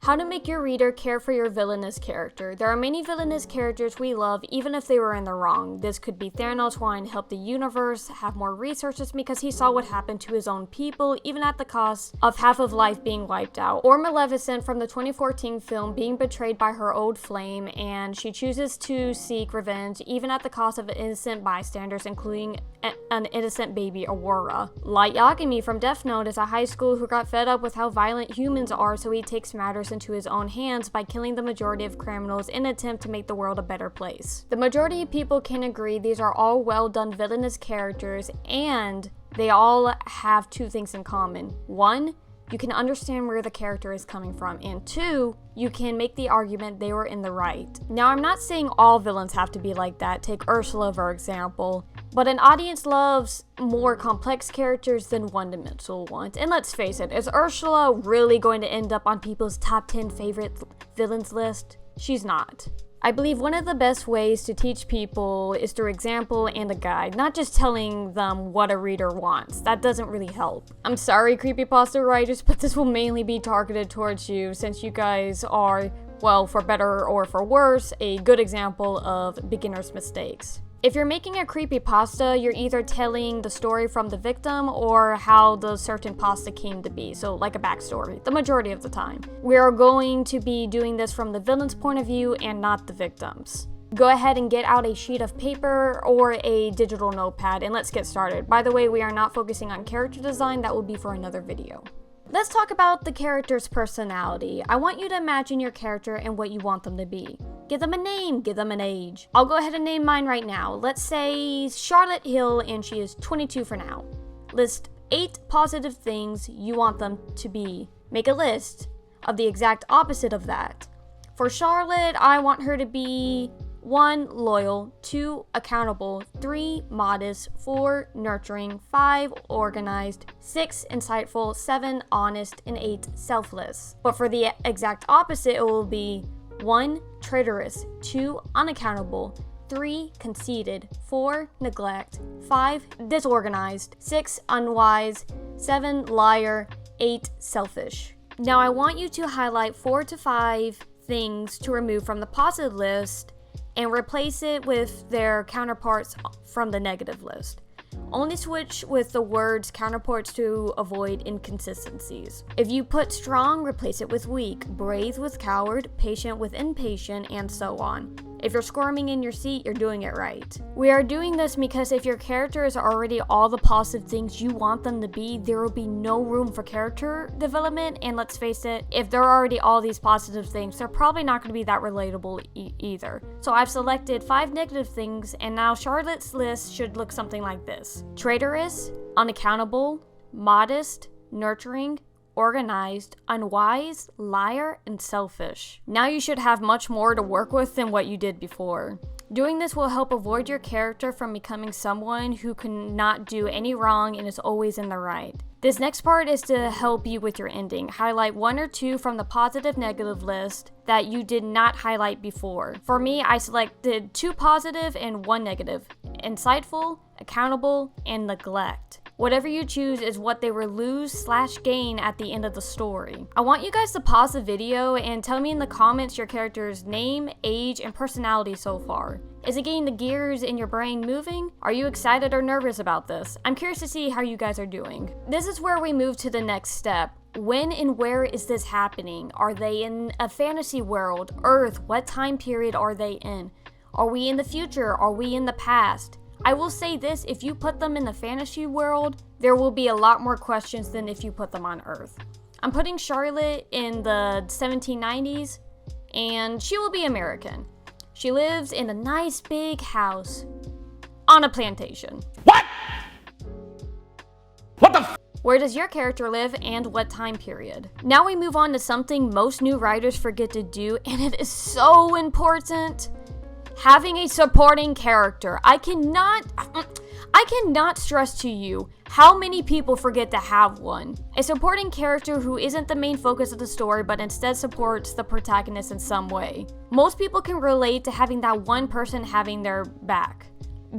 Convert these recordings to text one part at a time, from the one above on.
How to make your reader care for your villainous character. There are many villainous characters we love, even if they were in the wrong. This could be Thanos wanting to help the universe have more resources because he saw what happened to his own people, even at the cost of half of life being wiped out. Or Maleficent from the 2014 film being betrayed by her old flame, and she chooses to seek revenge, even at the cost of innocent bystanders, including an innocent baby, Aurora. Light Yagami from Death Note is a high school who got fed up with how violent humans are, so he takes matters into his own hands by killing the majority of criminals in an attempt to make the world a better place. The majority of people can agree these are all well done villainous characters, and they all have two things in common. One, you can understand where the character is coming from, and two, you can make the argument they were in the right. Now, I'm not saying all villains have to be like that. Take Ursula, for example. But an audience loves more complex characters than one-dimensional ones. And let's face it, is Ursula really going to end up on people's top 10 favorite villains list? She's not. I believe one of the best ways to teach people is through example and a guide, not just telling them what a reader wants. That doesn't really help. I'm sorry, creepypasta writers, but this will mainly be targeted towards you since you guys are, well, for better or for worse, a good example of beginner's mistakes. If you're making a creepypasta, you're either telling the story from the victim or how the certain pasta came to be, so like a backstory, the majority of the time. We are going to be doing this from the villain's point of view and not the victim's. Go ahead and get out a sheet of paper or a digital notepad and let's get started. By the way, we are not focusing on character design, that will be for another video. Let's talk about the character's personality. I want you to imagine your character and what you want them to be. Give them a name, give them an age. I'll go ahead and name mine right now. Let's say Charlotte Hill, and she is 22 for now. List 8 positive things you want them to be. Make a list of the exact opposite of that. For Charlotte, I want her to be 1. Loyal, 2. Accountable, 3. Modest, 4. Nurturing, 5. Organized, 6. Insightful, 7. Honest, and 8. Selfless. But for the exact opposite, it will be 1. Traitorous, 2. Unaccountable, 3. Conceited, 4. Neglect, 5. Disorganized, 6. Unwise, 7. Liar, 8. Selfish. Now I want you to highlight 4 to 5 things to remove from the positive list and replace it with their counterparts from the negative list. Only switch with the words counterparts to avoid inconsistencies. If you put strong, replace it with weak, brave with coward, patient with impatient, and so on. If you're squirming in your seat, you're doing it right. We are doing this because if your character is already all the positive things you want them to be, there will be no room for character development, and let's face it, if they're already all these positive things, they're probably not going to be that relatable either. So I've selected 5 negative things, and now Charlotte's list should look something like this. Traitorous, unaccountable, modest, nurturing, organized, unwise, liar, and selfish. Now you should have much more to work with than what you did before. Doing this will help avoid your character from becoming someone who cannot do any wrong and is always in the right. This next part is to help you with your ending. Highlight 1 or 2 from the positive negative list that you did not highlight before. For me, I selected 2 positive and 1 negative. Insightful, accountable, and neglect. Whatever you choose is what they will lose/gain at the end of the story. I want you guys to pause the video and tell me in the comments your character's name, age, and personality so far. Is it getting the gears in your brain moving? Are you excited or nervous about this? I'm curious to see how you guys are doing. This is where we move to the next step. When and where is this happening? Are they in a fantasy world? Earth? What time period are they in? Are we in the future? Are we in the past? I will say this, if you put them in the fantasy world, there will be a lot more questions than if you put them on Earth. I'm putting Charlotte in the 1790s, and she will be American. She lives in a nice big house on a plantation. What? What the f? Where does your character live and what time period? Now we move on to something most new writers forget to do, and it is so important. Having a supporting character. I cannot stress to you how many people forget to have one. A supporting character who isn't the main focus of the story but instead supports the protagonist in some way. Most people can relate to having that one person having their back.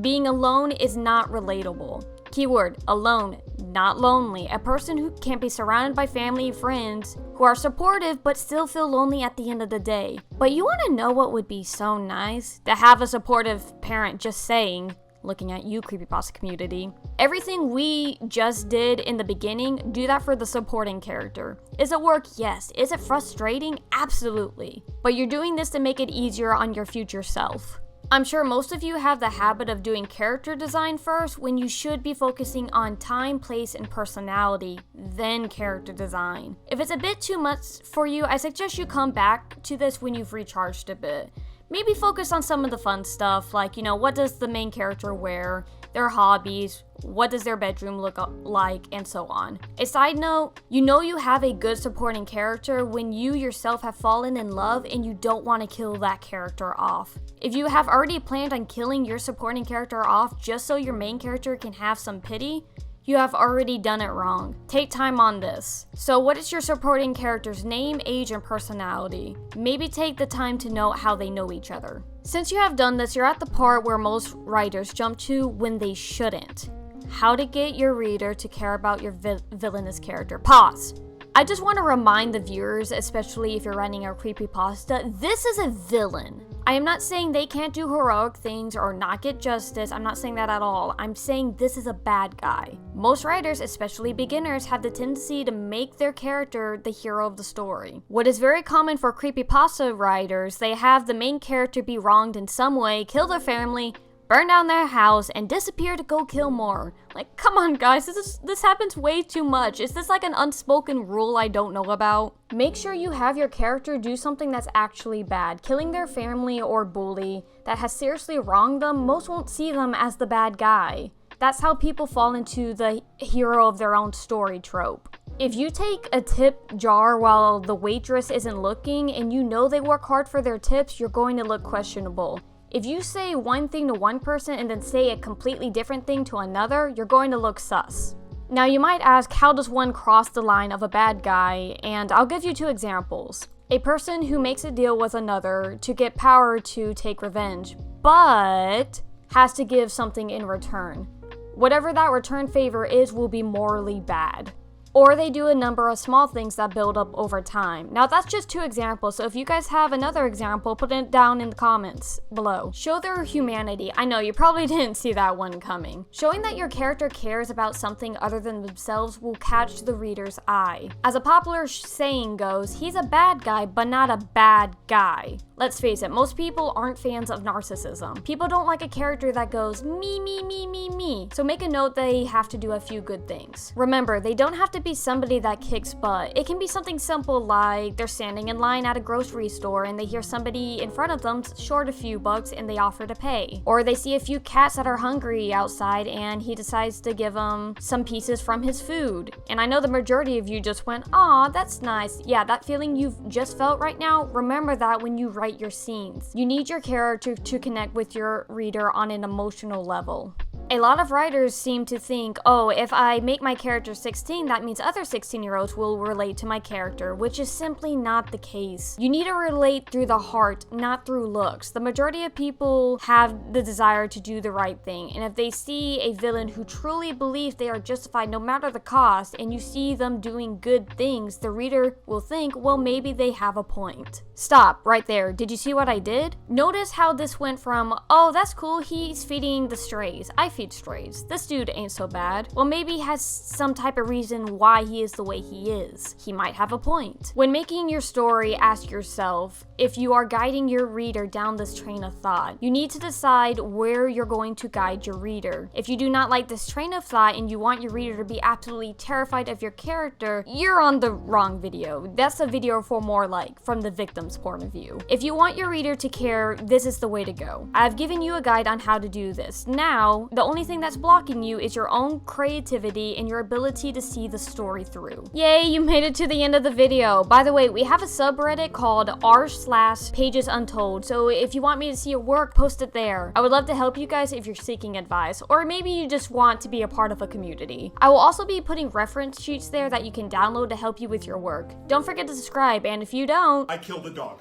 Being alone is not relatable. Keyword, alone, not lonely. A person who can be surrounded by family and friends who are supportive but still feel lonely at the end of the day. But you want to know what would be so nice? To have a supportive parent just saying, looking at you, creepypasta community, everything we just did in the beginning, do that for the supporting character. Is it work? Yes. Is it frustrating? Absolutely. But you're doing this to make it easier on your future self. I'm sure most of you have the habit of doing character design first when you should be focusing on time, place, and personality, then character design. If it's a bit too much for you, I suggest you come back to this when you've recharged a bit. Maybe focus on some of the fun stuff, like, what does the main character wear, their hobbies, what does their bedroom look like, and so on. A side note, you have a good supporting character when you yourself have fallen in love and you don't want to kill that character off. If you have already planned on killing your supporting character off just so your main character can have some pity, you have already done it wrong. Take time on this. So what is your supporting character's name, age, and personality? Maybe take the time to know how they know each other. Since you have done this, you're at the part where most writers jump to when they shouldn't. How to get your reader to care about your villainous character. Pause. I just want to remind the viewers, especially if you're writing a creepypasta, this is a villain. I am not saying they can't do heroic things or not get justice. I'm not saying that at all. I'm saying this is a bad guy. Most writers, especially beginners, have the tendency to make their character the hero of the story. What is very common for creepypasta writers, they have the main character be wronged in some way, kill their family, burn down their house, and disappear to go kill more. Like, come on guys, this happens way too much. Is this like an unspoken rule I don't know about? Make sure you have your character do something that's actually bad. Killing their family or bully that has seriously wronged them, most won't see them as the bad guy. That's how people fall into the hero of their own story trope. If you take a tip jar while the waitress isn't looking and you know they work hard for their tips, you're going to look questionable. If you say one thing to one person and then say a completely different thing to another, you're going to look sus. Now you might ask, how does one cross the line of a bad guy? And I'll give you two examples. A person who makes a deal with another to get power to take revenge, but has to give something in return. Whatever that return favor is will be morally bad. Or they do a number of small things that build up over time. Now that's just two examples, so if you guys have another example, put it down in the comments below. Show their humanity. I know, you probably didn't see that one coming. Showing that your character cares about something other than themselves will catch the reader's eye. As a popular saying goes, he's a bad guy, but not a bad guy. Let's face it, most people aren't fans of narcissism. People don't like a character that goes me, me, me, me, me. So make a note they have to do a few good things. Remember, they don't have to be somebody that kicks butt. It can be something simple like they're standing in line at a grocery store and they hear somebody in front of them short a few bucks and they offer to pay. Or they see a few cats that are hungry outside and he decides to give them some pieces from his food. And I know the majority of you just went, aw, that's nice. Yeah, that feeling you've just felt right now, remember that when you write your scenes. You need your character to connect with your reader on an emotional level. A lot of writers seem to think, oh, if I make my character 16, that means other 16-year-olds will relate to my character, which is simply not the case. You need to relate through the heart, not through looks. The majority of people have the desire to do the right thing, and if they see a villain who truly believes they are justified no matter the cost, and you see them doing good things, the reader will think, well, maybe they have a point. Stop right there. Did you see what I did? Notice how this went from, oh, that's cool, he's feeding the strays. I feed strays. This dude ain't so bad. Well, maybe he has some type of reason why he is the way he is. He might have a point. When making your story, ask yourself, if you are guiding your reader down this train of thought, you need to decide where you're going to guide your reader. If you do not like this train of thought and you want your reader to be absolutely terrified of your character, you're on the wrong video. That's a video for more like from the victim's point of view. If you want your reader to care, this is the way to go. I've given you a guide on how to do this. Now, the only thing that's blocking you is your own creativity and your ability to see the story through. Yay, you made it to the end of the video. By the way, we have a subreddit called r/PagesUntold, so if you want me to see your work, post it there. I would love to help you guys if you're seeking advice, or maybe you just want to be a part of a community. I will also be putting reference sheets there that you can download to help you with your work. Don't forget to subscribe, and if you don't, I killed a dog.